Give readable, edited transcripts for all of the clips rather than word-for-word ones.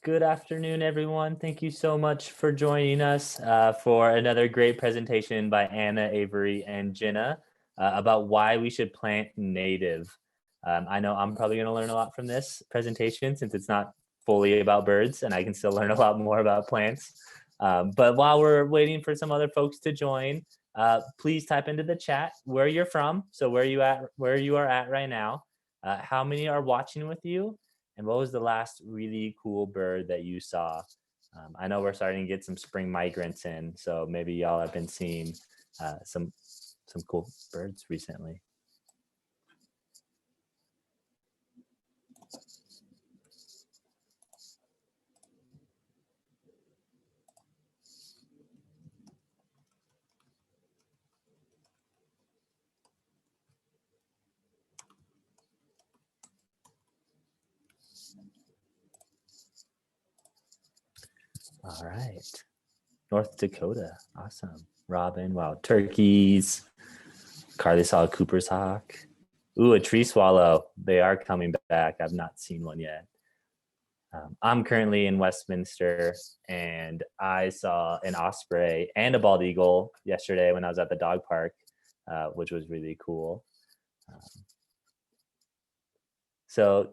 Good afternoon, everyone. Thank you so much for joining us for another great presentation by Anna, Avery, and Jenna about why we should plant native. I know I'm probably going to learn a lot from this presentation since it's not fully about birds, and I can still learn a lot more about plants. But while we're waiting for some other folks to join, please type into the chat where you're from. So where you are at right now, how many are watching with you, and what was the last really cool bird that you saw? I know we're starting to get some spring migrants in, so maybe y'all have been seeing some cool birds recently. All right. North Dakota. Awesome. Robin. Wow. Turkeys. Carly saw a Cooper's hawk. Ooh, a tree swallow. They are coming back. I've not seen one yet. I'm currently in Westminster, and I saw an osprey and a bald eagle yesterday when I was at the dog park, which was really cool. So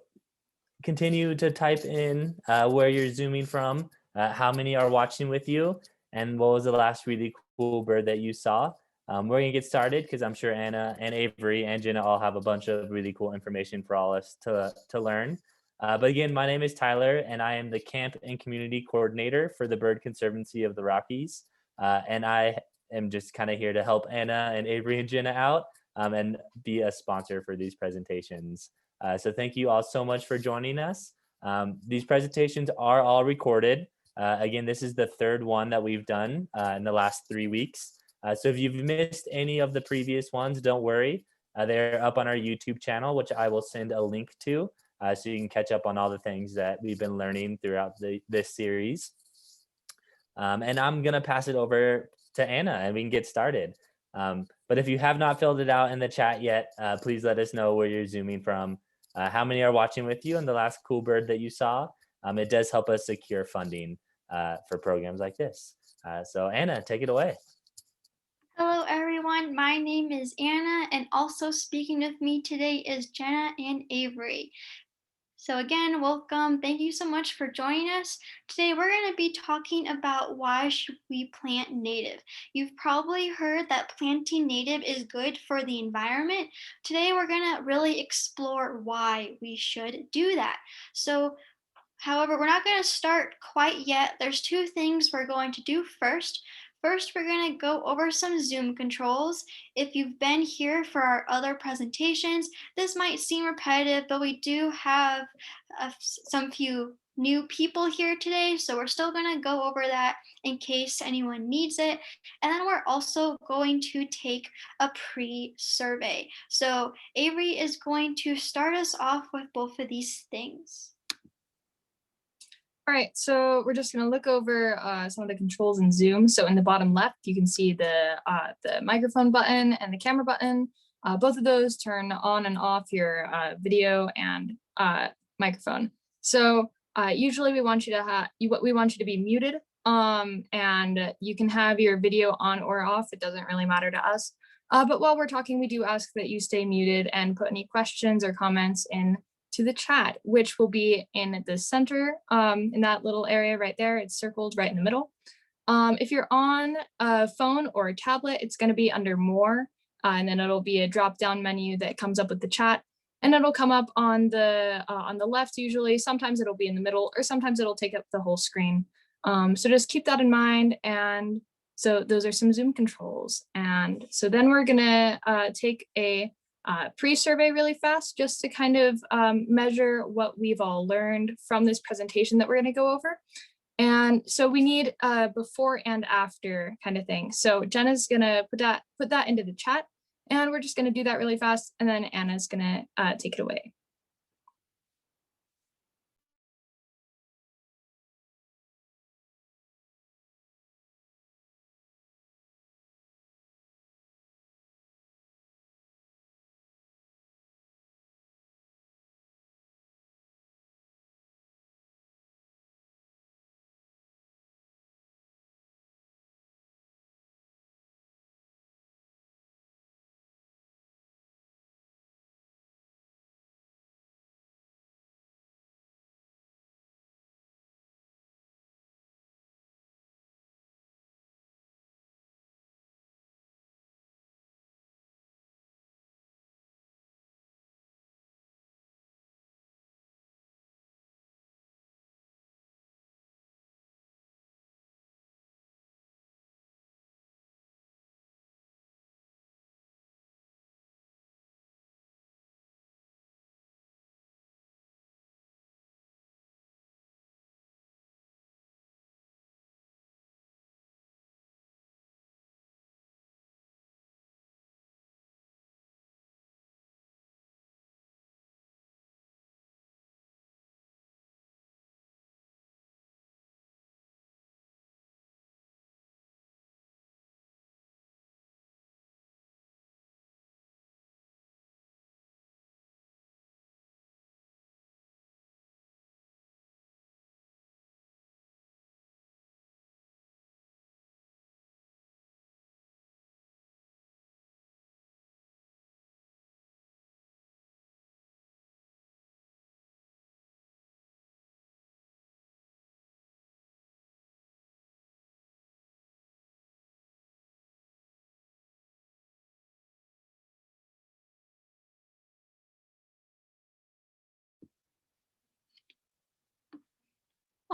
continue to type in where you're zooming from, how many are watching with you, and what was the last really cool bird that you saw. We're gonna get started because I'm sure Anna and Avery and Jenna all have a bunch of really cool information for all us to learn. But again, my name is Tyler, and I am the Camp and Community Coordinator for the Bird Conservancy of the Rockies. And I am just kind of here to help Anna and Avery and Jenna out and be a sponsor for these presentations. So thank you all so much for joining us. These presentations are all recorded. Again, this is the third one that we've done in the last 3 weeks. So if you've missed any of the previous ones, don't worry. They're up on our YouTube channel, which I will send a link to, so you can catch up on all the things that we've been learning throughout this series. And I'm going to pass it over to Anna, and we can get started. But if you have not filled it out in the chat yet, please let us know where you're zooming from, how many are watching with you, and the last cool bird that you saw. It does help us secure funding for programs like this. So Anna, take it away. Hello everyone, my name is Anna, and also speaking with me today is Jenna and Avery. So again, welcome. Thank you so much for joining us. Today we're going to be talking about why should we plant native. You've probably heard that planting native is good for the environment. Today we're going to really explore why we should do that. However, we're not going to start quite yet. There's two things we're going to do first. First, we're going to go over some Zoom controls. If you've been here for our other presentations, this might seem repetitive, but we do have some few new people here today, so we're still going to go over that in case anyone needs it. And then we're also going to take a pre-survey. So Avery is going to start us off with both of these things. All right, so we're just going to look over some of the controls in Zoom. So in the bottom left, you can see the microphone button and the camera button. Both of those turn on and off your video and microphone. So usually we want you to be muted, and you can have your video on or off. It doesn't really matter to us. But while we're talking, we do ask that you stay muted and put any questions or comments in to the chat, which will be in the center, in that little area right there. It's circled right in the middle. If you're on a phone or a tablet, it's going to be under more, and then it'll be a drop-down menu that comes up with the chat, and it'll come up on the left usually. Sometimes it'll be in the middle, or sometimes it'll take up the whole screen. So just keep that in mind. And so those are some Zoom controls. And so then we're gonna take a pre-survey really fast, just to kind of measure what we've all learned from this presentation that we're going to go over. And so we need a before and after kind of thing. So Jenna's going to put that into the chat, and we're just going to do that really fast, and then Anna's going to take it away.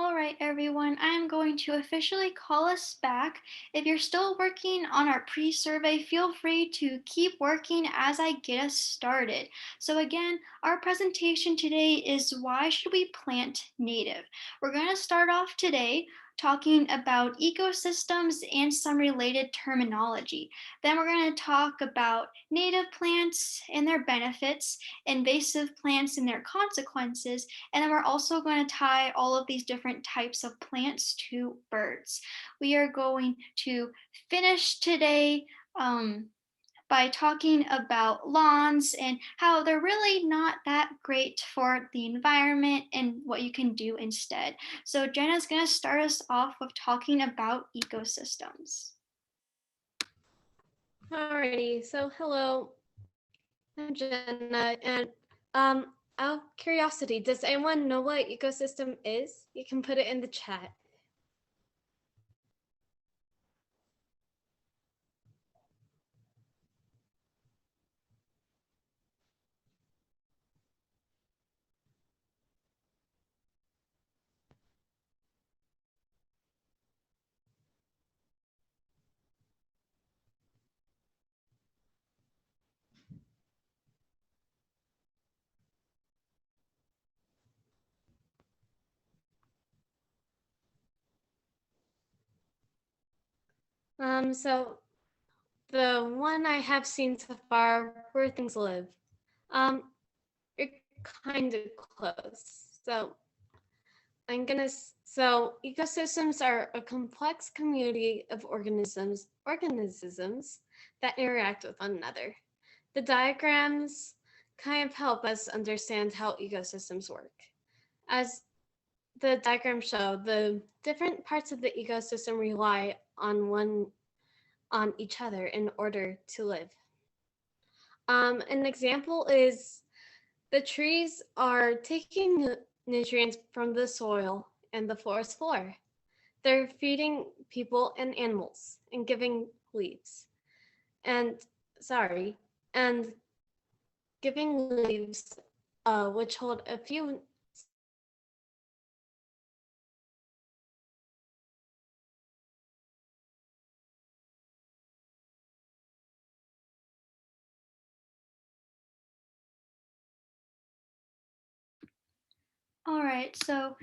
All right, everyone, I am going to officially call us back. If you're still working on our pre-survey, feel free to keep working as I get us started. So again, our presentation today is why should we plant native? We're going to start off today talking about ecosystems and some related terminology. Then we're going to talk about native plants and their benefits, invasive plants and their consequences, and then we're also going to tie all of these different types of plants to birds. We are going to finish today by talking about lawns and how they're really not that great for the environment and what you can do instead. So Jenna's going to start us off with talking about ecosystems. Alrighty, so hello, I'm Jenna, and out of curiosity, does anyone know what ecosystem is? You can put it in the chat. So the one I have seen so far, where things live, you're kind of close. So so ecosystems are a complex community of organisms that interact with one another. The diagrams kind of help us understand how ecosystems work. As the diagrams show, the different parts of the ecosystem rely on each other in order to live. An example is the trees are taking nutrients from the soil and the forest floor. They're feeding people and animals and giving leaves. And and giving leaves, which hold a few All right, so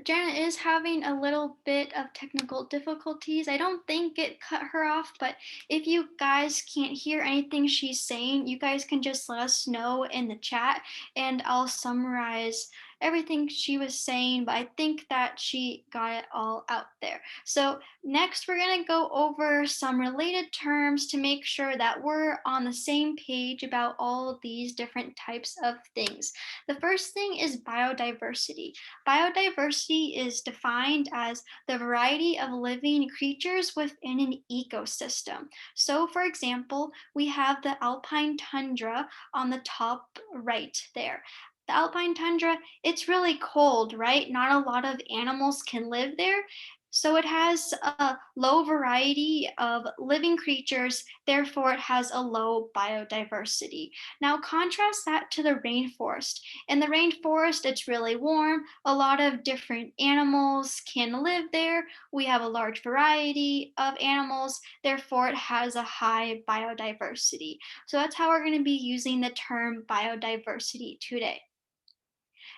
Janet is having a little bit of technical difficulties. I don't think it cut her off, but if you guys can't hear anything she's saying, you guys can just let us know in the chat and I'll summarize everything she was saying, but I think that she got it all out there. So next we're going to go over some related terms to make sure that we're on the same page about all of these different types of things. The first thing is biodiversity. Biodiversity is defined as the variety of living creatures within an ecosystem. So, for example, we have the alpine tundra on the top right there. The alpine tundra, it's really cold, right? Not a lot of animals can live there. So it has a low variety of living creatures, therefore, it has a low biodiversity. Now, contrast that to the rainforest. In the rainforest, it's really warm. A lot of different animals can live there. We have a large variety of animals, therefore, it has a high biodiversity. So that's how we're going to be using the term biodiversity today.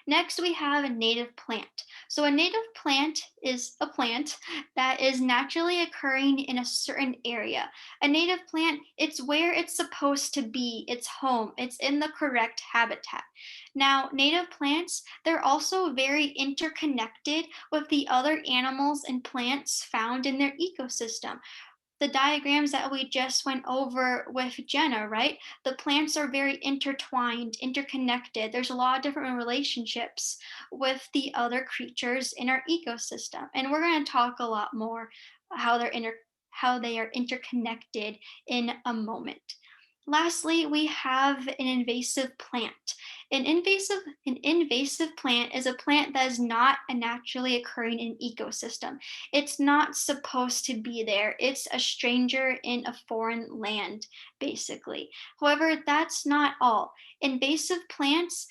Next, we have a native plant. So a native plant is a plant that is naturally occurring in a certain area. A native plant, it's where it's supposed to be, it's home, it's in the correct habitat. Now, native plants, they're also very interconnected with the other animals and plants found in their ecosystem. The diagrams that we just went over with Jenna, right? The plants are very intertwined, interconnected. There's a lot of different relationships with the other creatures in our ecosystem. And we're going to talk a lot more how they are interconnected in a moment. Lastly, we have an invasive plant. An invasive plant is a plant that is not a naturally occurring in an ecosystem. It's not supposed to be there. It's a stranger in a foreign land, basically. However, that's not all. Invasive plants,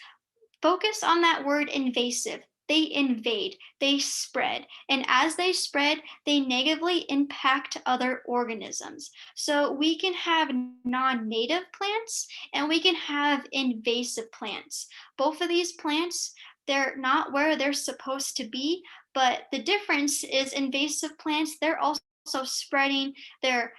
focus on that word invasive. they invade, they spread. And as they spread, they negatively impact other organisms. So we can have non-native plants and we can have invasive plants. Both of these plants, they're not where they're supposed to be, but the difference is invasive plants, they're also spreading their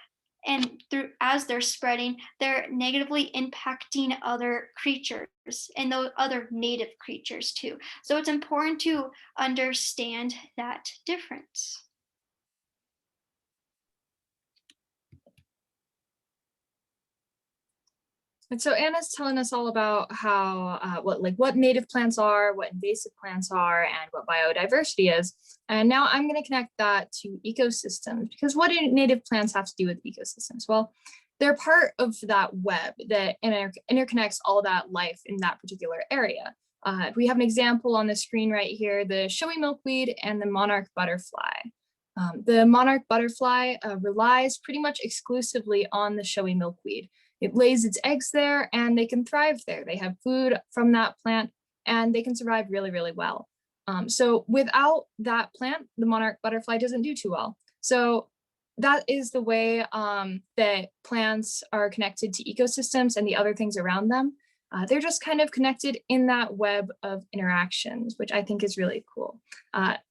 and through as they're spreading, they're negatively impacting other creatures and those other native creatures too. So it's important to understand that difference. And so Anna's telling us all about how what native plants are, what invasive plants are, and what biodiversity is. And now I'm going to connect that to ecosystems, because what do native plants have to do with ecosystems? Well, they're part of that web that interconnects all that life in that particular area. We have an example on the screen right here, the showy milkweed and the monarch butterfly. The monarch butterfly relies pretty much exclusively on the showy milkweed. It lays its eggs there and they can thrive there. They have food from that plant and they can survive really, really well. So without that plant, the monarch butterfly doesn't do too well. So that is the way that plants are connected to ecosystems and the other things around them. They're just kind of connected in that web of interactions, which I think is really cool.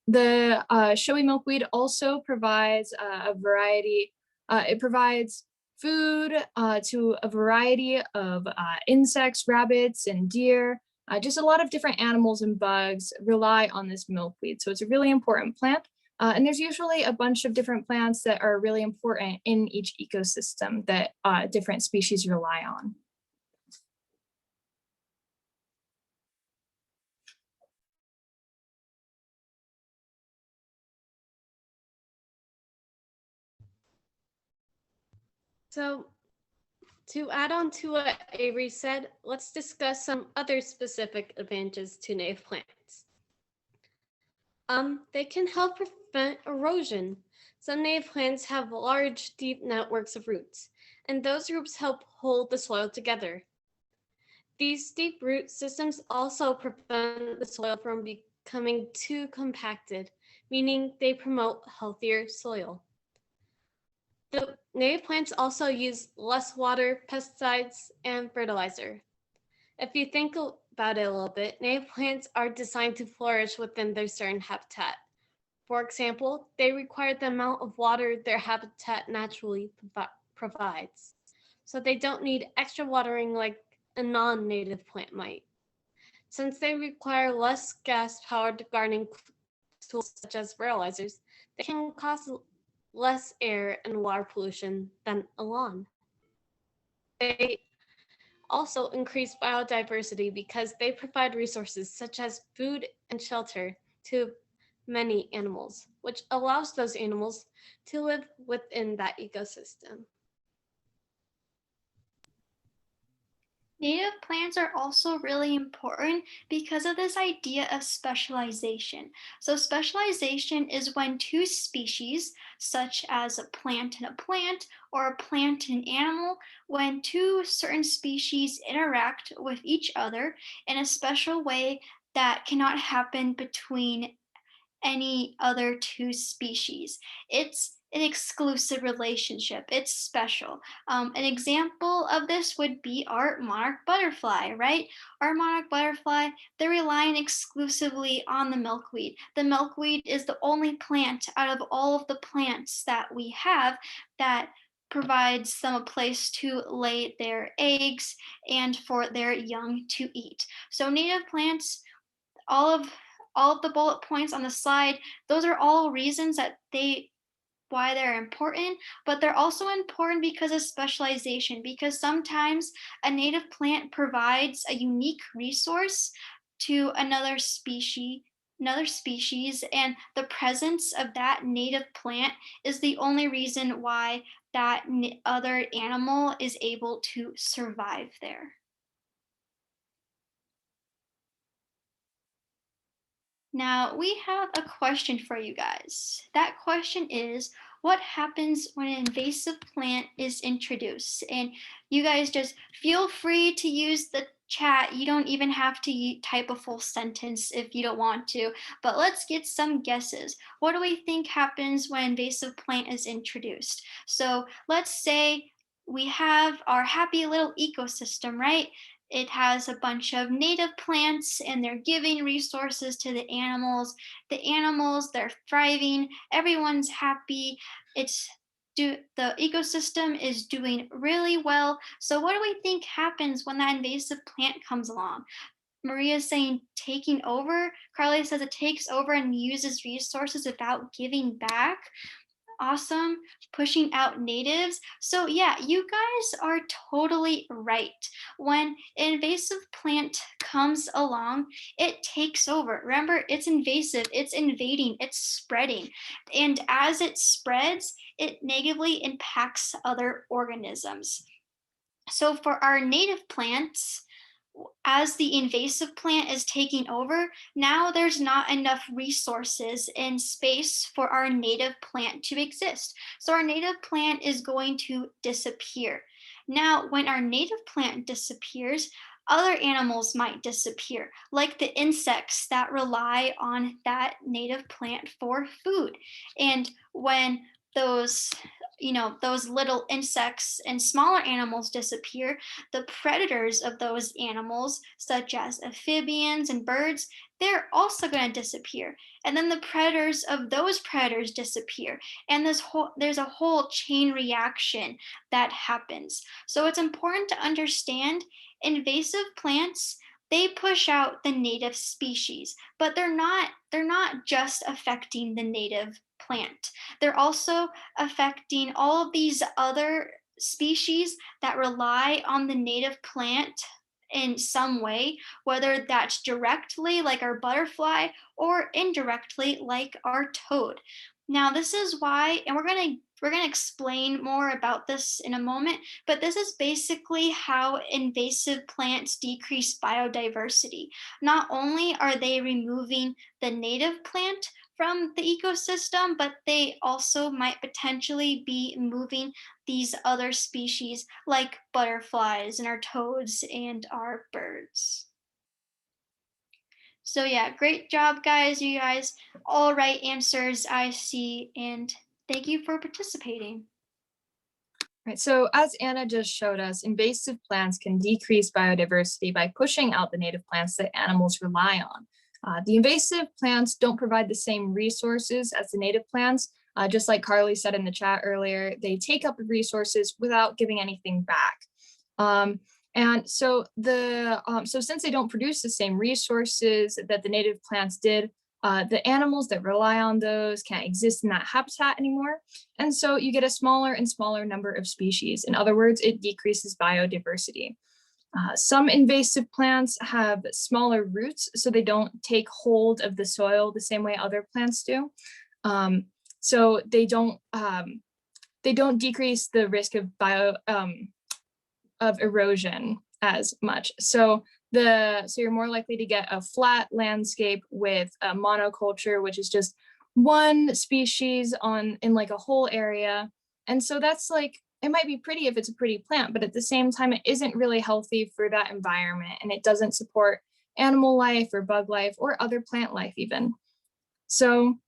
The showy milkweed also provides a variety, it provides food to a variety of insects, rabbits, and deer. Just a lot of different animals and bugs rely on this milkweed. So it's a really important plant. And there's usually a bunch of different plants that are really important in each ecosystem that different species rely on. So to add on to what Avery said, let's discuss some other specific advantages to native plants. They can help prevent erosion. Some native plants have large, deep networks of roots, and those roots help hold the soil together. These deep root systems also prevent the soil from becoming too compacted, meaning they promote healthier soil. The native plants also use less water, pesticides, and fertilizer. If you think about it a little bit, native plants are designed to flourish within their certain habitat. For example, they require the amount of water their habitat naturally provides. So they don't need extra watering like a non-native plant might. Since they require less gas-powered gardening tools such as fertilizers, they can cause less air and water pollution than a lawn. They also increase biodiversity because they provide resources such as food and shelter to many animals, which allows those animals to live within that ecosystem. Native plants are also really important because of this idea of specialization. So specialization is when two species, such as a plant and a plant, or a plant and an animal, when two certain species interact with each other in a special way that cannot happen between any other two species. It's an exclusive relationship. It's special. An example of this would be our monarch butterfly, right? Our monarch butterfly, they're relying exclusively on the milkweed. The milkweed is the only plant out of all of the plants that we have that provides them a place to lay their eggs and for their young to eat. So native plants, all of the bullet points on the slide, those are all reasons that why they're important, but they're also important because of specialization, because sometimes a native plant provides a unique resource to another species, and the presence of that native plant is the only reason why that other animal is able to survive there. Now, we have a question for you guys. That question is, what happens when an invasive plant is introduced? And you guys just feel free to use the chat, you don't even have to type a full sentence if you don't want to, but let's get some guesses. What do we think happens when invasive plant is introduced? So let's say we have our happy little ecosystem, right? It has a bunch of native plants and they're giving resources to the animals. The animals, they're thriving, everyone's happy. The ecosystem is doing really well. So what do we think happens when that invasive plant comes along? Maria's saying taking over. Carly says it takes over and uses resources without giving back. Awesome. Pushing out natives. So yeah, you guys are totally right. When an invasive plant comes along, it takes over. Remember, it's invasive, it's invading, it's spreading. And as it spreads, it negatively impacts other organisms. So for our native plants, as the invasive plant is taking over, now there's not enough resources and space for our native plant to exist. So our native plant is going to disappear. Now, when our native plant disappears, other animals might disappear, like the insects that rely on that native plant for food. And when those those little insects and smaller animals disappear, the predators of those animals, such as amphibians and birds, they're also going to disappear. And then the predators of those predators disappear. And there's a whole chain reaction that happens. So it's important to understand invasive plants, they push out the native species, but they're not just affecting the native plant. They're also affecting all of these other species that rely on the native plant in some way, whether that's directly like our butterfly or indirectly like our toad. Now, this is why, and we're going to explain more about this in a moment, but this is basically how invasive plants decrease biodiversity. Not only are they removing the native plant from the ecosystem, but they also might potentially be moving these other species like butterflies and our toads and our birds. So yeah, great job, guys. You guys all right answers I see, and thank you for participating. Right, so as Anna just showed us, invasive plants can decrease biodiversity by pushing out the native plants that animals rely on. The invasive plants don't provide the same resources as the native plants. Just like Carly said in the chat earlier, they take up the resources without giving anything back. And so since they don't produce the same resources that the native plants did, the animals that rely on those can't exist in that habitat anymore. And so you get a smaller and smaller number of species. In other words, it decreases biodiversity. Some invasive plants have smaller roots, so they don't take hold of the soil the same way other plants do. So they don't decrease the risk of erosion as much. So you're more likely to get a flat landscape with a monoculture, which is just one species in like a whole area. And so that's like, it might be pretty if it's a pretty plant, but at the same time, it isn't really healthy for that environment, and it doesn't support animal life or bug life or other plant life even. So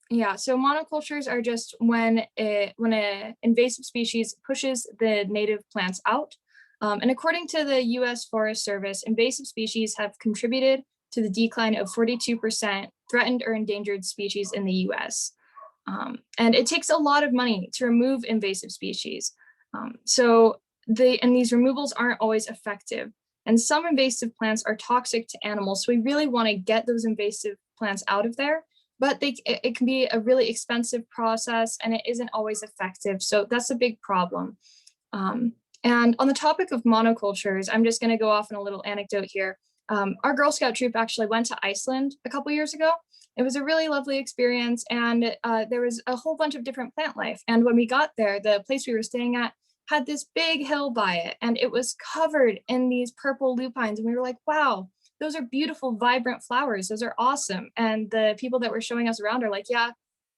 yeah, so monocultures are just when an invasive species pushes the native plants out. And according to the US Forest Service, invasive species have contributed to the decline of 42% threatened or endangered species in the US. And it takes a lot of money to remove invasive species. And these removals aren't always effective. And some invasive plants are toxic to animals. So we really want to get those invasive plants out of there, but it can be a really expensive process and it isn't always effective. So that's a big problem. And on the topic of monocultures, I'm just going to go off on a little anecdote here. Our Girl Scout troop actually went to Iceland a couple years ago. It was a really lovely experience, and there was a whole bunch of different plant life. And when we got there, the place we were staying at had this big hill by it, and it was covered in these purple lupines. And we were like, wow, those are beautiful, vibrant flowers. Those are awesome. And the people that were showing us around are like, yeah,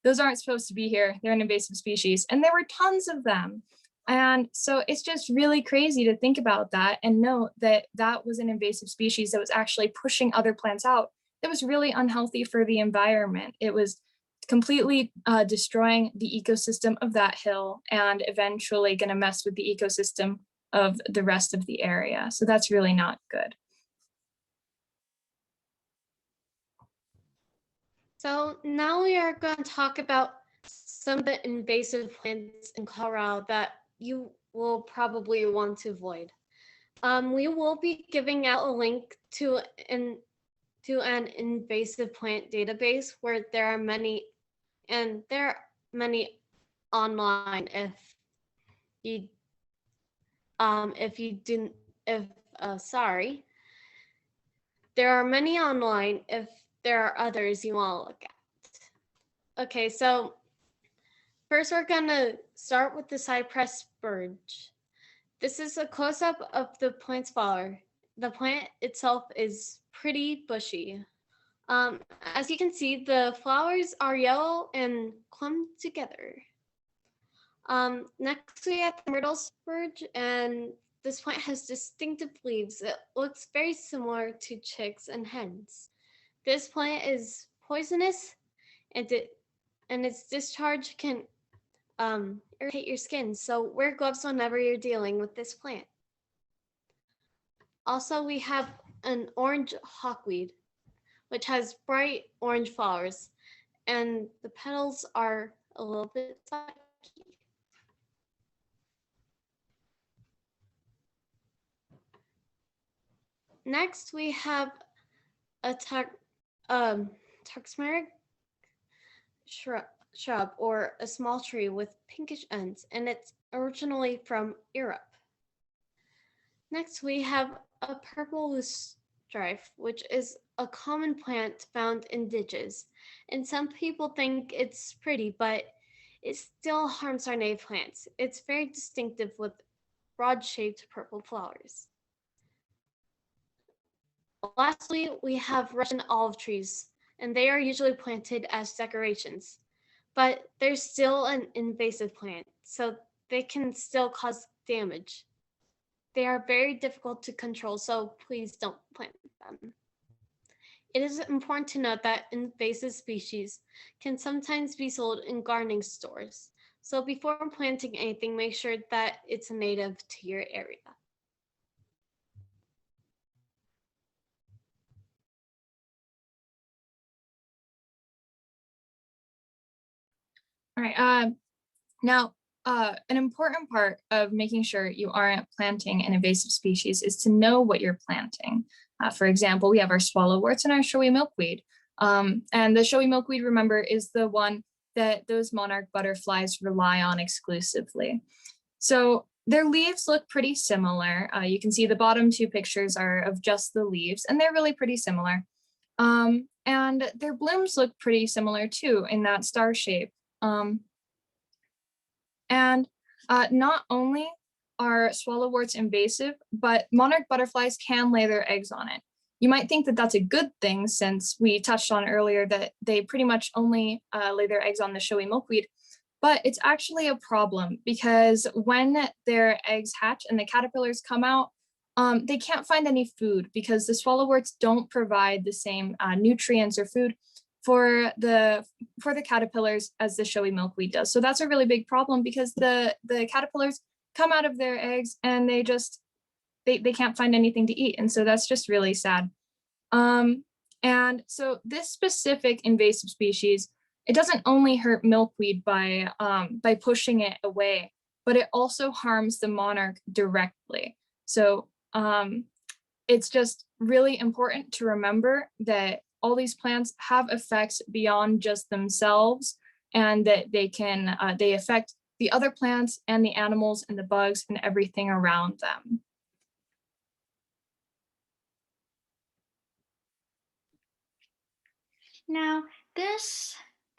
those aren't supposed to be here. They're an invasive species. And there were tons of them. And so it's just really crazy to think about that and know that that was an invasive species that was actually pushing other plants out. That was really unhealthy for the environment. It was completely destroying the ecosystem of that hill and eventually going to mess with the ecosystem of the rest of the area. So that's really not good. So now we are going to talk about some of the invasive plants in Colorado that you will probably want to avoid. We will be giving out a link to an invasive plant database where there are many, and there are many online sorry, there are many online if there are others you want to look at. Okay, so first we're gonna start with the cypress spurge. This is a close-up of the plant's flower. The plant itself is pretty bushy. As you can see, the flowers are yellow and clumped together. Next we have the myrtle spurge, and this plant has distinctive leaves. It looks very similar to chicks and hens. This plant is poisonous, and its discharge can irritate your skin, so wear gloves whenever you're dealing with this plant. Also, we have an orange hawkweed, which has bright orange flowers, and the petals are a little bit spiky. Next, we have a Turksmeric shrub, or a small tree with pinkish ends, and it's originally from Europe. Next, we have a purple loosestrife, which is a common plant found in ditches, and some people think it's pretty, but it still harms our native plants. It's very distinctive with broad-shaped purple flowers. Lastly, we have Russian olive trees, and they are usually planted as decorations, but they're still an invasive plant, so they can still cause damage. They are very difficult to control, so please don't plant them. It is important to note that invasive species can sometimes be sold in gardening stores, so before planting anything, make sure that it's native to your area. All right. Now, an important part of making sure you aren't planting an invasive species is to know what you're planting. For example, we have our swallowworts and our showy milkweed. And the showy milkweed, remember, is the one that those monarch butterflies rely on exclusively. So their leaves look pretty similar. You can see the bottom two pictures are of just the leaves, and they're really pretty similar. And their blooms look pretty similar too, in that star shape. And not only are swallowworts invasive, but monarch butterflies can lay their eggs on it. You might think that that's a good thing, since we touched on earlier that they pretty much only lay their eggs on the showy milkweed, but it's actually a problem, because when their eggs hatch and the caterpillars come out, they can't find any food, because the swallowworts don't provide the same nutrients or food for the caterpillars as the showy milkweed does. So that's a really big problem, because the caterpillars come out of their eggs and they can't find anything to eat. And so that's just really sad. And so this specific invasive species, it doesn't only hurt milkweed by pushing it away, but it also harms the monarch directly. So it's just really important to remember that all these plants have effects beyond just themselves, and that they affect the other plants and the animals and the bugs and everything around them. Now,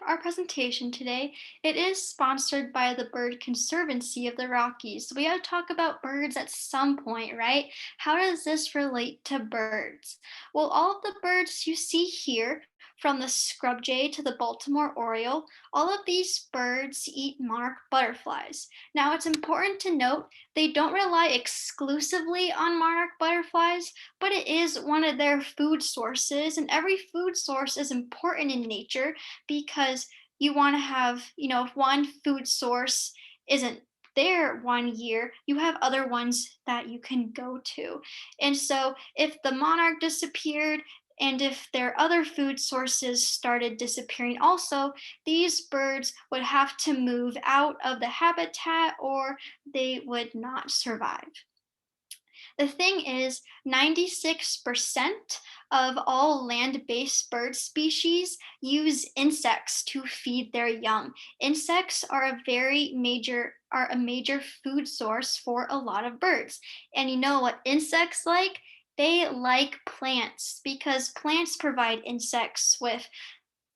our presentation today, it is sponsored by the Bird Conservancy of the Rockies. So we got to talk about birds at some point, right? How does this relate to birds? Well, all of the birds you see here from the scrub jay to the Baltimore oriole, all of these birds eat monarch butterflies. Now, it's important to note they don't rely exclusively on monarch butterflies, but it is one of their food sources, and every food source is important in nature because you want to have, if one food source isn't there one year, you have other ones that you can go to. And so, if the monarch disappeared, and if their other food sources started disappearing also, these birds would have to move out of the habitat or they would not survive. The thing is, 96% of all land-based bird species use insects to feed their young. Insects are a major food source for a lot of birds. And you know what insects like? They like plants because plants provide insects with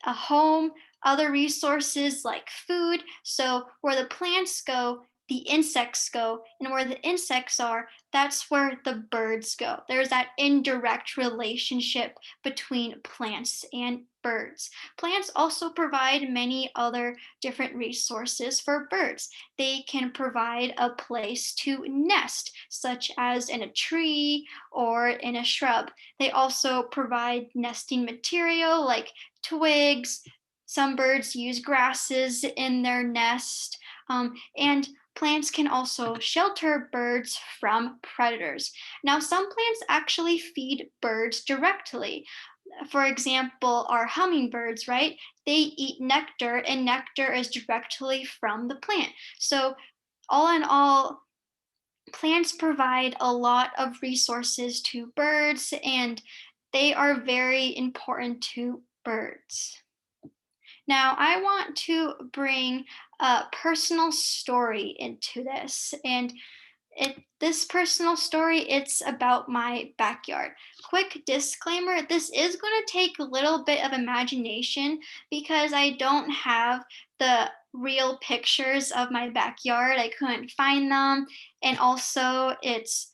a home, other resources like food. So where the plants go, the insects go, and where the insects are, that's where the birds go. There's that indirect relationship between plants and birds. Plants also provide many other different resources for birds. They can provide a place to nest, such as in a tree or in a shrub. They also provide nesting material like twigs. Some birds use grasses in their nest. And plants can also shelter birds from predators. Now, some plants actually feed birds directly. For example, our hummingbirds, right? They eat nectar, and nectar is directly from the plant. So, all in all, plants provide a lot of resources to birds, and they are very important to birds. Now, I want to bring a personal story into this, and this personal story, it's about my backyard. Quick disclaimer, this is going to take a little bit of imagination because I don't have the real pictures of my backyard. I couldn't find them, and also it's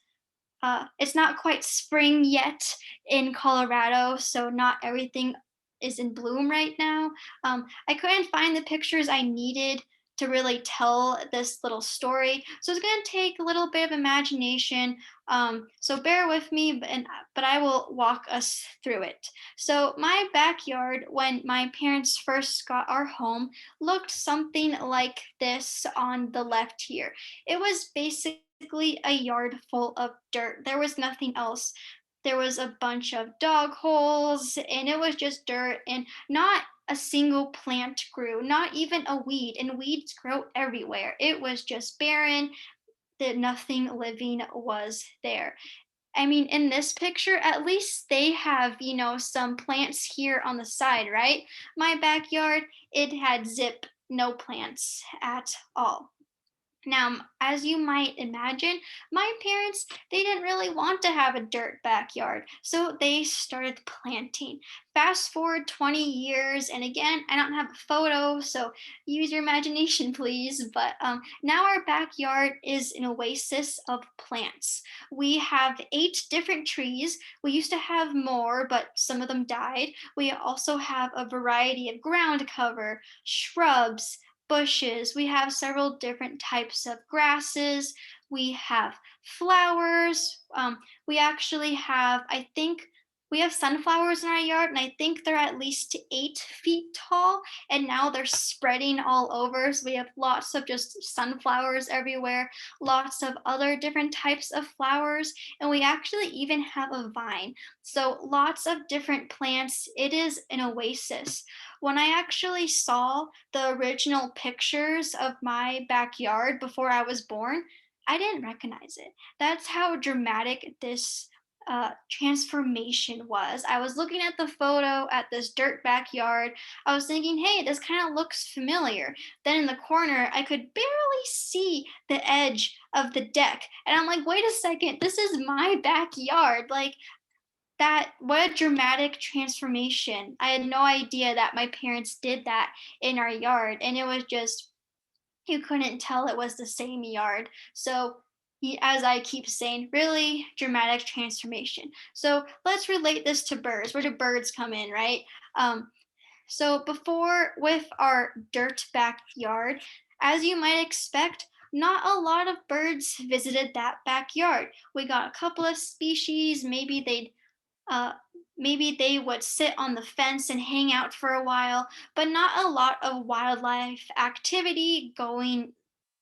not quite spring yet in Colorado, so not everything is in bloom right now. I couldn't find the pictures I needed to really tell this little story, so it's going to take a little bit of imagination. So bear with me, but I will walk us through it. So my backyard, when my parents first got our home, looked something like this on the left here. It was basically a yard full of dirt. There was nothing else. There was a bunch of dog holes, and it was just dirt, and not a single plant grew, not even a weed, and weeds grow everywhere. It was just barren, that nothing living was there. I mean, in this picture, at least they have, some plants here on the side, right? My backyard, it had no plants at all. Now, as you might imagine, my parents, they didn't really want to have a dirt backyard, so they started planting. Fast forward 20 years, and again, I don't have a photo, so use your imagination, please. But now our backyard is an oasis of plants. We have 8 different trees. We used to have more, but some of them died. We also have a variety of ground cover, shrubs, bushes. We have several different types of grasses. We have flowers. We actually have, I think, we have sunflowers in our yard, and I think they're at least 8 feet tall. And now they're spreading all over. So we have lots of just sunflowers everywhere, lots of other different types of flowers. And we actually even have a vine. So lots of different plants. It is an oasis. When I actually saw the original pictures of my backyard before I was born, I didn't recognize it. That's how dramatic this transformation was. I was looking at the photo at this dirt backyard. I was thinking, hey, this kind of looks familiar. Then in the corner, I could barely see the edge of the deck. And I'm like, wait a second, this is my backyard. Like, that, what a dramatic transformation. I had no idea that my parents did that in our yard, and it was just, you couldn't tell it was the same yard. So as I keep saying, really dramatic transformation. So let's relate this to birds. Where do birds come in, right? So before, with our dirt backyard, as you might expect, not a lot of birds visited that backyard. We got a couple of species, uh, maybe they would sit on the fence and hang out for a while, but not a lot of wildlife activity going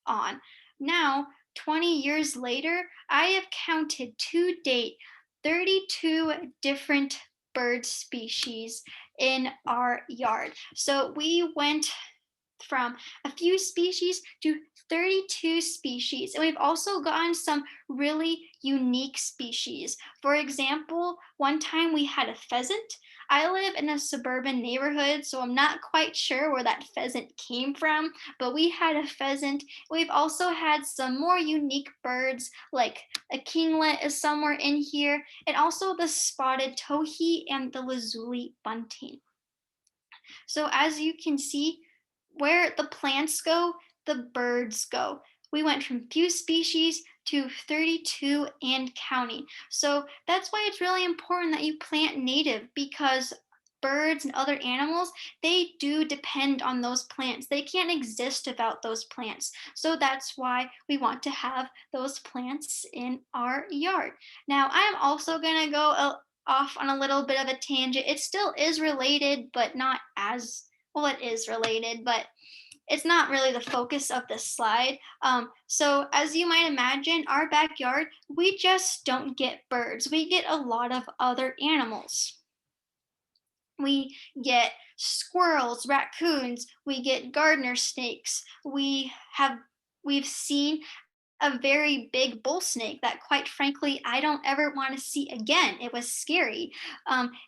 on. Now, 20 years later, I have counted to date 32 different bird species in our yard. So we went from a few species to 32 species. And we've also gotten some really unique species. For example, one time we had a pheasant. I live in a suburban neighborhood, so I'm not quite sure where that pheasant came from, but we had a pheasant. We've also had some more unique birds, like a kinglet is somewhere in here, and also the spotted towhee and the lazuli bunting. So as you can see, where the plants go, the birds go. We went from few species to 32 and counting. So that's why it's really important that you plant native, because birds and other animals, they do depend on those plants. They can't exist without those plants. So that's why we want to have those plants in our yard. Now, I'm also going to go off on a little bit of a tangent. It still is related, but not as well. It is related, but it's not really the focus of this slide. So as you might imagine, our backyard, we just don't get birds. We get a lot of other animals. We get squirrels, raccoons, we get gardener snakes. We've seen a very big bull snake that, quite frankly, I don't ever want to see again. It was scary.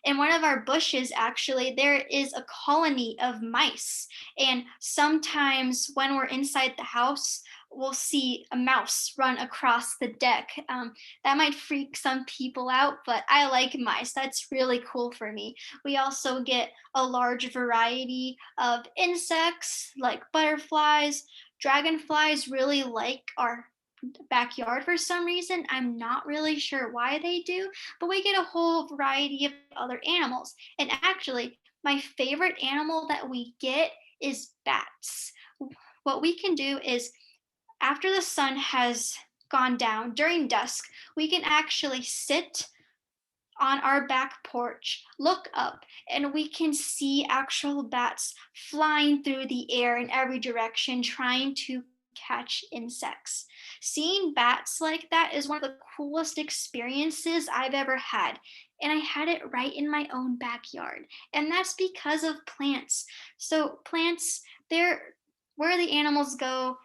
In one of our bushes, actually, there is a colony of mice. And sometimes when we're inside the house, we'll see a mouse run across the deck. That might freak some people out, but I like mice. That's really cool for me. We also get a large variety of insects like butterflies. Dragonflies really like our backyard for some reason. I'm not really sure why they do, but we get a whole variety of other animals. And actually, my favorite animal that we get is bats. What we can do is, after the sun has gone down during dusk, we can actually sit on our back porch, look up, and we can see actual bats flying through the air in every direction, trying to catch insects. Seeing bats like that is one of the coolest experiences I've ever had. And I had it right in my own backyard. And that's because of plants. So, plants, they're where the animals go,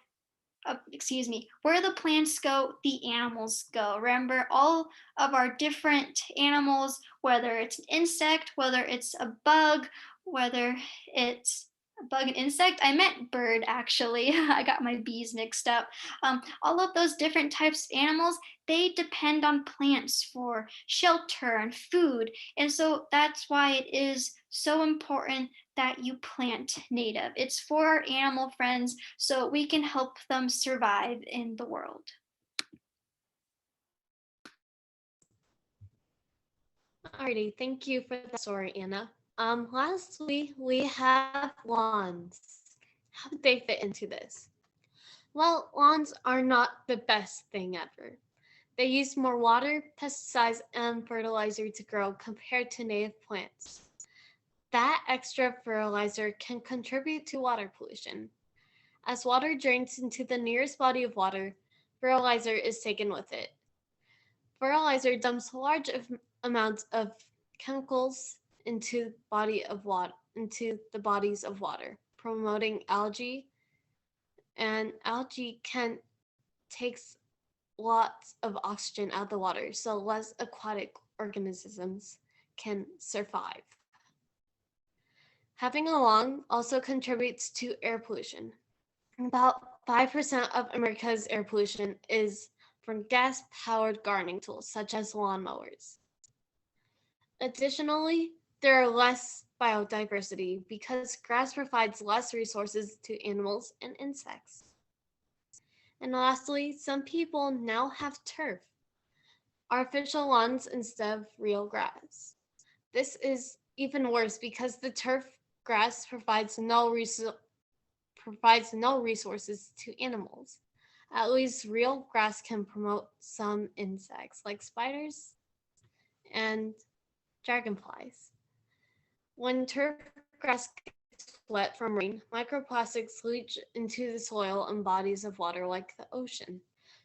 where the plants go, the animals go. Remember, all of our different animals, whether it's an insect, whether it's a bug, whether it's a bug and insect, I meant bird actually. I got my bees mixed up. All of those different types of animals, they depend on plants for shelter and food. And so that's why it is so important that you plant native. It's for our animal friends so we can help them survive in the world. Alrighty, thank you for that story, Anna. Lastly, we have lawns. How did they fit into this? Well, lawns are not the best thing ever. They use more water, pesticides, and fertilizer to grow compared to native plants. That extra fertilizer can contribute to water pollution. As water drains into the nearest body of water, fertilizer is taken with it. Fertilizer dumps large amounts of chemicals into the bodies of water, promoting algae, and algae can takes lots of oxygen out of the water, so less aquatic organisms can survive. Having a lawn also contributes to air pollution. About 5% of America's air pollution is from gas-powered gardening tools, such as lawnmowers. Additionally, there are less biodiversity because grass provides less resources to animals and insects. And lastly, some people now have turf, artificial lawns instead of real grass. This is even worse because the turf grass provides no resources to animals. At least real grass can promote some insects like spiders and dragonflies. When turf grass gets wet from rain, microplastics leach into the soil and bodies of water like the ocean.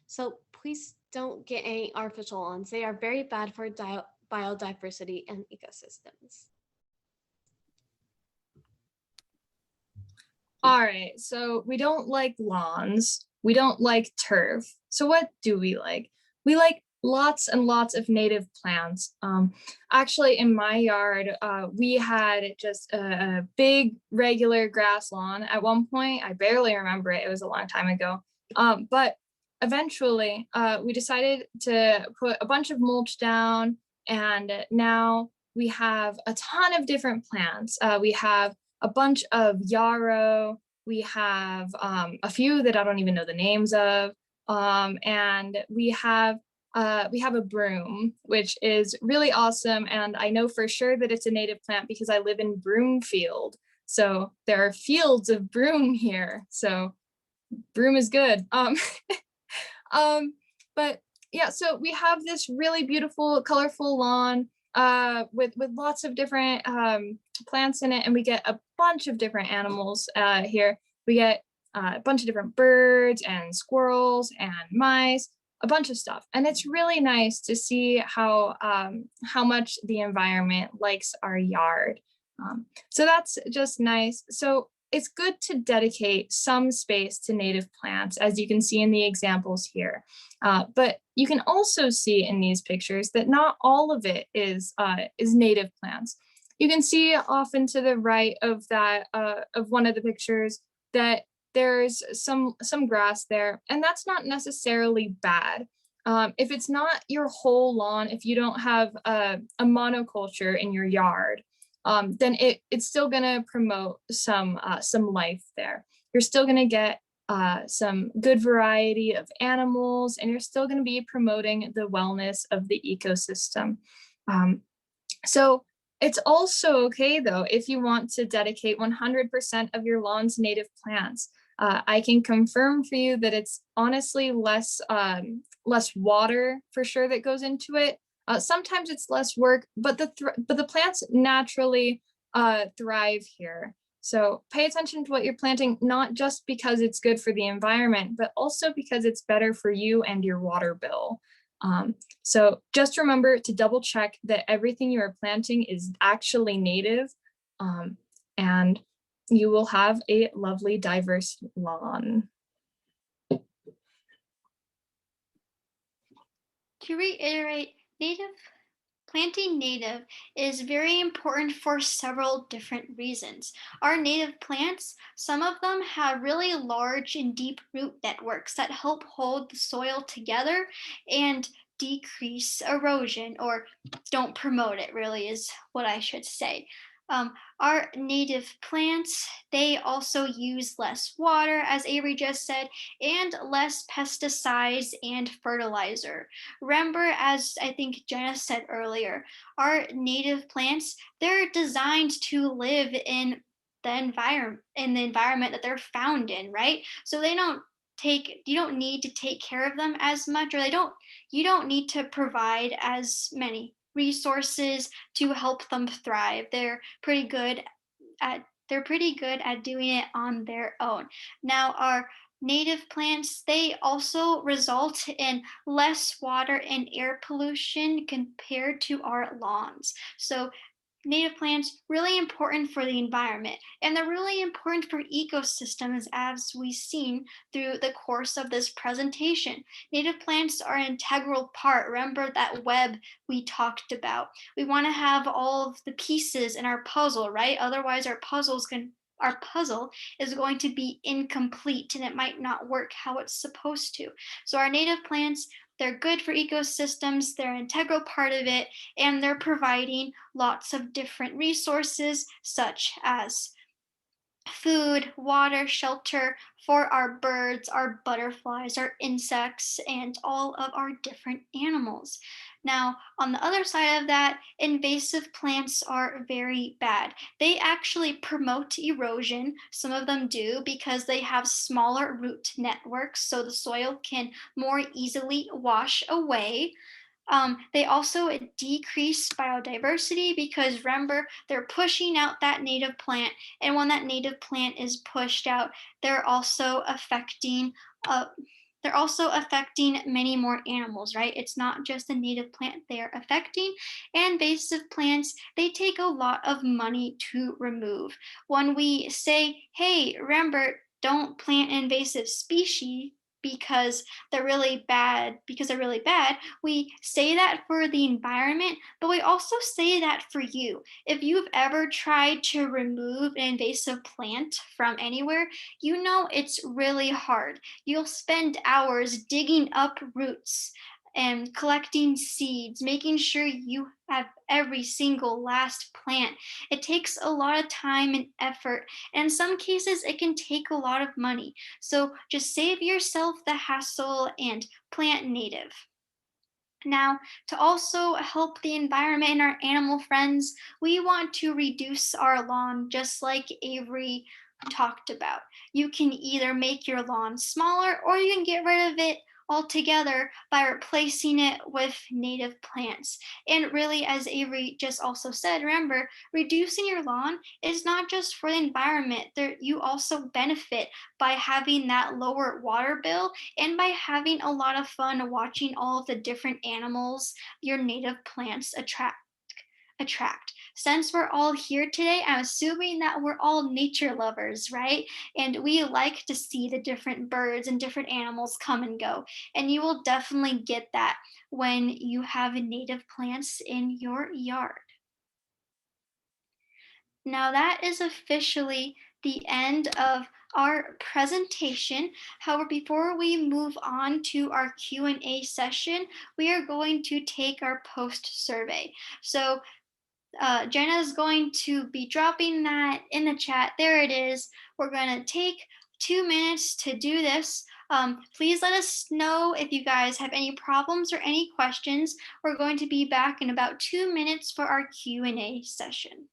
So please don't get any artificial ones. They are very bad for biodiversity and ecosystems. All right, so we don't like lawns. We don't like turf. So what do we like? We like lots and lots of native plants. Actually, in my yard, we had just a big regular grass lawn at one point. I barely remember it. It was a long time ago. But eventually, we decided to put a bunch of mulch down, and now we have a ton of different plants. We have a bunch of yarrow. We have a few that I don't even know the names of. And we have a broom, which is really awesome. And I know for sure that it's a native plant because I live in Broomfield. So there are fields of broom here. So broom is good. But yeah, so we have this really beautiful, colorful lawn with lots of different plants in it, and we get a bunch of different animals here. We get a bunch of different birds and squirrels and mice, a bunch of stuff, and it's really nice to see how much the environment likes our yard. So that's just nice. So it's good to dedicate some space to native plants, as you can see in the examples here. But you can also see in these pictures that not all of it is native plants. You can see off and to the right of that of one of the pictures that there's some grass there, and that's not necessarily bad. If it's not your whole lawn, if you don't have a monoculture in your yard, then it's still going to promote some life there. You're still going to get some good variety of animals, and you're still going to be promoting the wellness of the ecosystem. So it's also okay, though, if you want to dedicate 100% of your lawn's native plants. I can confirm for you that it's honestly less water for sure that goes into it. Sometimes it's less work, but the plants naturally thrive here. So pay attention to what you're planting, not just because it's good for the environment, but also because it's better for you and your water bill. So just remember to double check that everything you are planting is actually native, and you will have a lovely, diverse lawn. To reiterate, planting native is very important for several different reasons. Our native plants, some of them have really large and deep root networks that help hold the soil together and decrease erosion, or don't promote it, really is what I should say. Our native plants, they also use less water, as Avery just said, and less pesticides and fertilizer. Remember, as I think Jenna said earlier, our native plants, they're designed to live in the environment that they're found in, right? So you don't need to take care of them as much, or you don't need to provide as many resources to help them thrive. They're pretty good at doing it on their own. Now, our native plants, they also result in less water and air pollution compared to our lawns. So native plants really important for the environment, and they're really important for ecosystems, as we've seen through the course of this presentation. Native plants are an integral part. Remember that web we talked about. We want to have all of the pieces in our puzzle, right? Otherwise our puzzle is going to be incomplete, and it might not work how it's supposed to. So our native plants, they're good for ecosystems, they're an integral part of it, and they're providing lots of different resources such as food, water, shelter for our birds, our butterflies, our insects, and all of our different animals. Now, on the other side of that, invasive plants are very bad. They actually promote erosion. Some of them do because they have smaller root networks, so the soil can more easily wash away. They also decrease biodiversity because remember, they're pushing out that native plant. And when that native plant is pushed out, they're also affecting uh, they're also affecting many more animals, right? It's not just the native plant they're affecting. And invasive plants, they take a lot of money to remove. When we say, hey, remember, don't plant an invasive species because they're really bad, we say that for the environment, but we also say that for you. If you've ever tried to remove an invasive plant from anywhere, you know it's really hard. You'll spend hours digging up roots and collecting seeds, making sure you have every single last plant. It takes a lot of time and effort, and in some cases, it can take a lot of money. So just save yourself the hassle and plant native. Now, to also help the environment and our animal friends, we want to reduce our lawn just like Avery talked about. You can either make your lawn smaller or you can get rid of it altogether by replacing it with native plants. And really, as Avery just also said, remember, reducing your lawn is not just for the environment. You also benefit by having that lower water bill and by having a lot of fun watching all of the different animals your native plants attract. Since we're all here today, I'm assuming that we're all nature lovers, right? And we like to see the different birds and different animals come and go. And you will definitely get that when you have native plants in your yard. Now that is officially the end of our presentation. However, before we move on to our Q&A session, we are going to take our post survey. So Jenna is going to be dropping that in the chat. There it is. We're going to take 2 minutes to do this. Please let us know if you guys have any problems or any questions. We're going to be back in about 2 minutes for our Q&A session.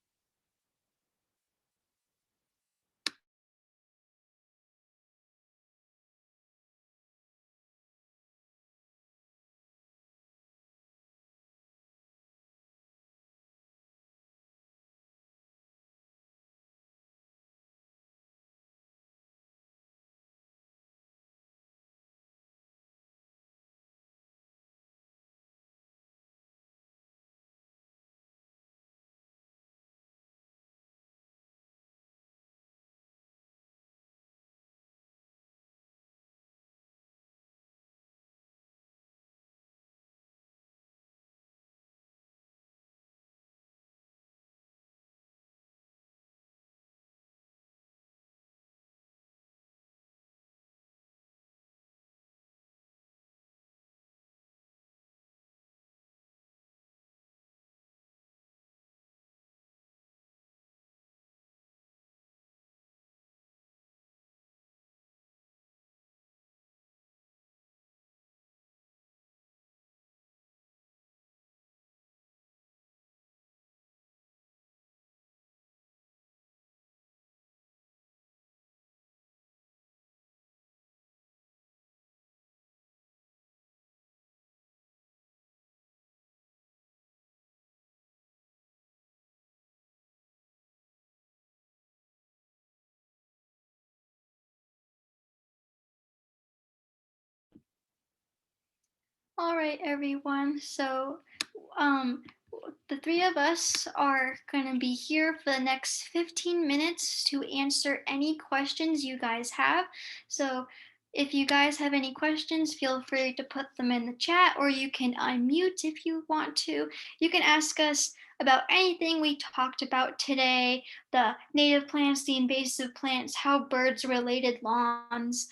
All right, everyone. So, um, the three of us are going to be here for the next 15 minutes to answer any questions you guys have. So, if you guys have any questions, feel free to put them in the chat, or you can unmute if you want to. You can ask us about anything we talked about today, the native plants, the invasive plants, how birds related lawns,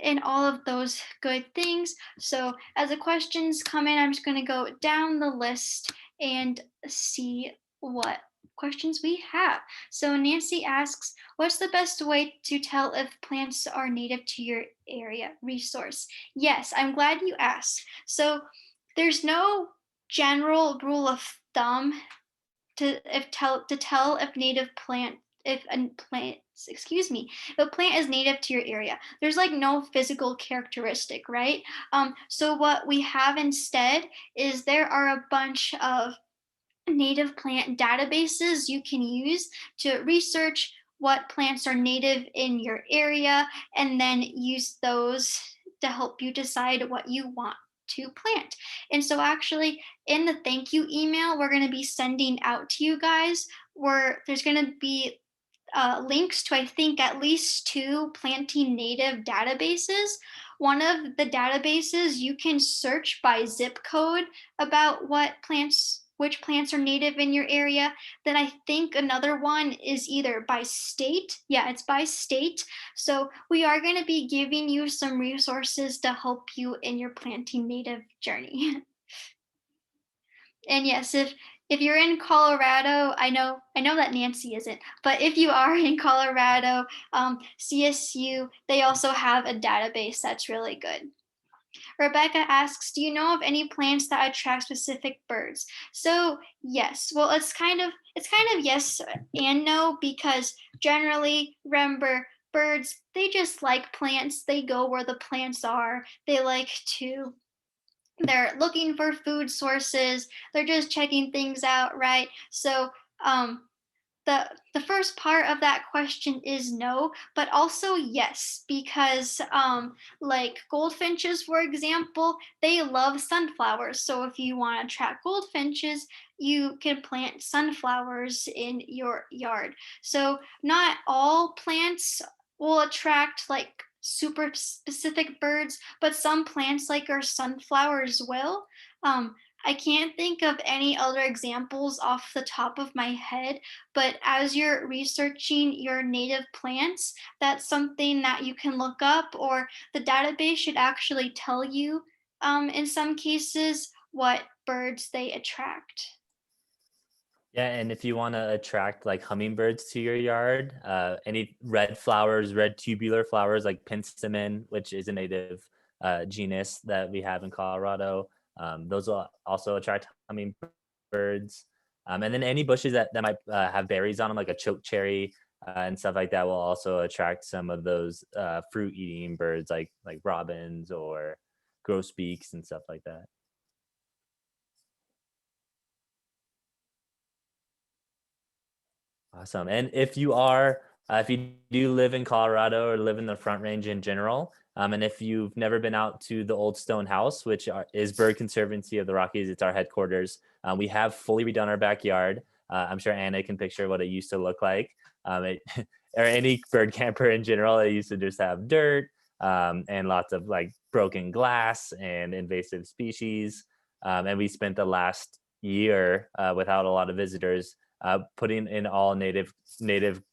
and all of those good things. So as the questions come in, I'm just going to go down the list and see what questions we have. So Nancy asks, what's the best way to tell if plants are native to your area resource? Yes, I'm glad you asked. So There's no general rule of thumb to tell if native plant if a plant excuse me if a plant is native to your area. There's like no physical characteristic, right? So what we have instead is there are a bunch of native plant databases you can use to research what plants are native in your area and then use those to help you decide what you want to plant. And so, actually, in the thank you email we're going to be sending out to you guys, where there's going to be links to, I think, at least two planting native databases. One of the databases you can search by zip code about which plants are native in your area. Then I think another one is either by state. Yeah, it's by state. So we are going to be giving you some resources to help you in your planting native journey. And yes, if you're in Colorado, I know that Nancy isn't, but if you are in Colorado, CSU, they also have a database that's really good. Rebecca asks, do you know of any plants that attract specific birds? So yes, well it's kind of yes and no, because generally, remember, birds, they just like plants. They go where the plants are. They're looking for food sources. They're just checking things out, right? So um the first part of that question is no, but also yes, because like goldfinches, for example, they love sunflowers. So if you want to attract goldfinches, you can plant sunflowers in your yard. So not all plants will attract like super specific birds, but some plants like our sunflowers will. um, I can't think of any other examples off the top of my head, but as you're researching your native plants, that's something that you can look up, or the database should actually tell you, in some cases, what birds they attract. Yeah, and if you want to attract like hummingbirds to your yard, any red flowers, red tubular flowers like penstemon, which is a native genus that we have in Colorado, those will also attract hummingbirds. And then any bushes that might have berries on them, like a choke cherry and stuff like that, will also attract some of those fruit-eating birds, like robins or grosbeaks and stuff like that. Awesome. And if you do live in Colorado or live in the Front Range in general, and if you've never been out to the Old Stone House, which is Bird Conservancy of the Rockies, it's our headquarters. We have fully redone our backyard. I'm sure Anna can picture what it used to look like. Or any bird camper in general, it used to just have dirt and lots of like broken glass and invasive species. And we spent the last year without a lot of visitors putting in all native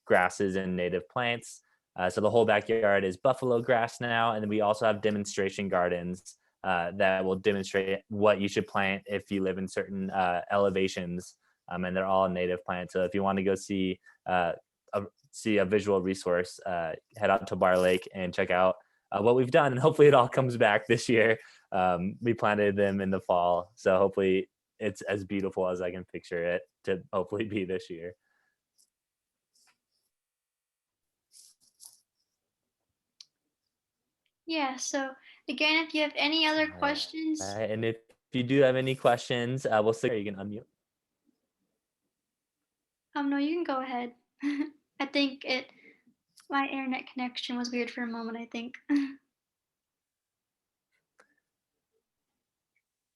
grasses and native plants. So the whole backyard is buffalo grass now, and then we also have demonstration gardens that will demonstrate what you should plant if you live in certain elevations, and they're all native plants. So if you want to go see a visual resource, head out to Bar Lake and check out what we've done, and hopefully it all comes back this year. We planted them in the fall, so hopefully it's as beautiful as I can picture it to hopefully be this year. Yeah, so again, if you have any other questions, All right, and if you do have any questions, we'll see. You can unmute. no, you can go ahead. I think my internet connection was weird for a moment, I think.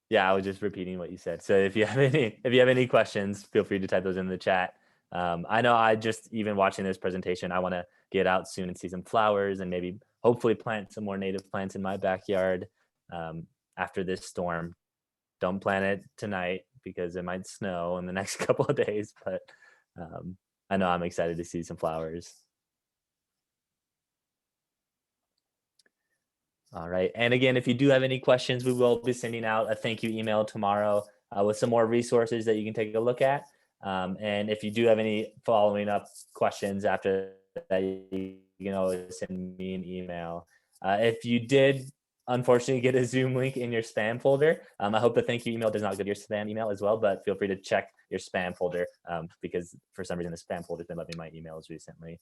Yeah, I was just repeating what you said. So if you have any questions, feel free to type those in the chat. I know I just even watching this presentation, I want to get out soon and see some flowers and maybe hopefully plant some more native plants in my backyard after this storm. Don't plant it tonight because it might snow in the next couple of days, but I know I'm excited to see some flowers. All right. And again, if you do have any questions, we will be sending out a thank you email tomorrow with some more resources that you can take a look at. And if you do have any following up questions after that, you can always send me an email. If you did unfortunately get a Zoom link in your spam folder. I hope the thank you email does not go to your spam email as well, but feel free to check your spam folder because for some reason the spam folder's been loving my emails recently.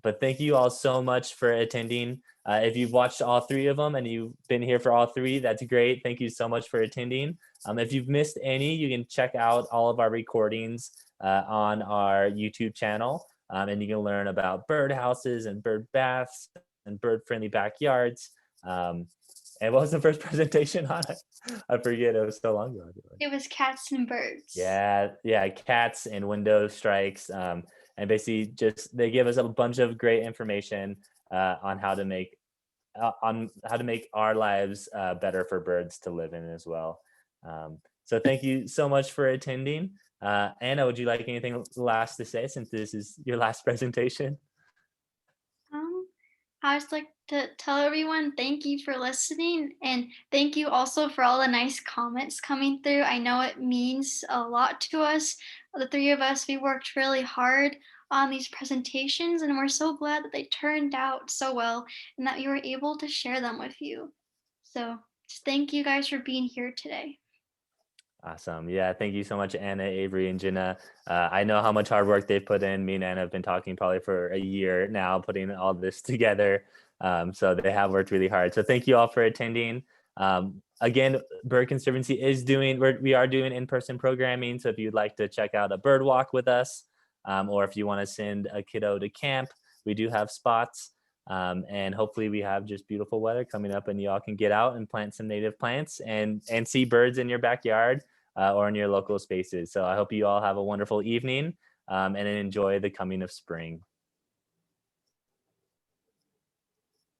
But thank you all so much for attending. If you've watched all 3 of them and you've been here for all 3, that's great. Thank you so much for attending. If you've missed any, you can check out all of our recordings on our YouTube channel, and you can learn about bird houses and bird baths and bird-friendly backyards. And what was the first presentation on it? I forget. It was so long ago. It was cats and birds. Yeah, cats and window strikes. And basically just they give us a bunch of great information on how to make our lives better for birds to live in as well. So thank you so much for attending. Anna, would you like anything last to say since this is your last presentation? I just like to tell everyone thank you for listening, and thank you also for all the nice comments coming through. I know it means a lot to us. The 3 of us, we worked really hard on these presentations, and we're so glad that they turned out so well and that we were able to share them with you. So just thank you guys for being here today. Awesome. Yeah, thank you so much, Anna, Avery, and Jenna. I know how much hard work they've put in. Me and Anna have been talking probably for a year now, putting all this together. So they have worked really hard. So thank you all for attending. Again, Bird Conservancy is we are doing in-person programming. So if you'd like to check out a bird walk with us, or if you want to send a kiddo to camp, we do have spots. And hopefully we have just beautiful weather coming up and y'all can get out and plant some native plants and see birds in your backyard or in your local spaces. So I hope you all have a wonderful evening and enjoy the coming of spring.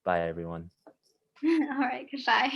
Bye, everyone. All right, goodbye.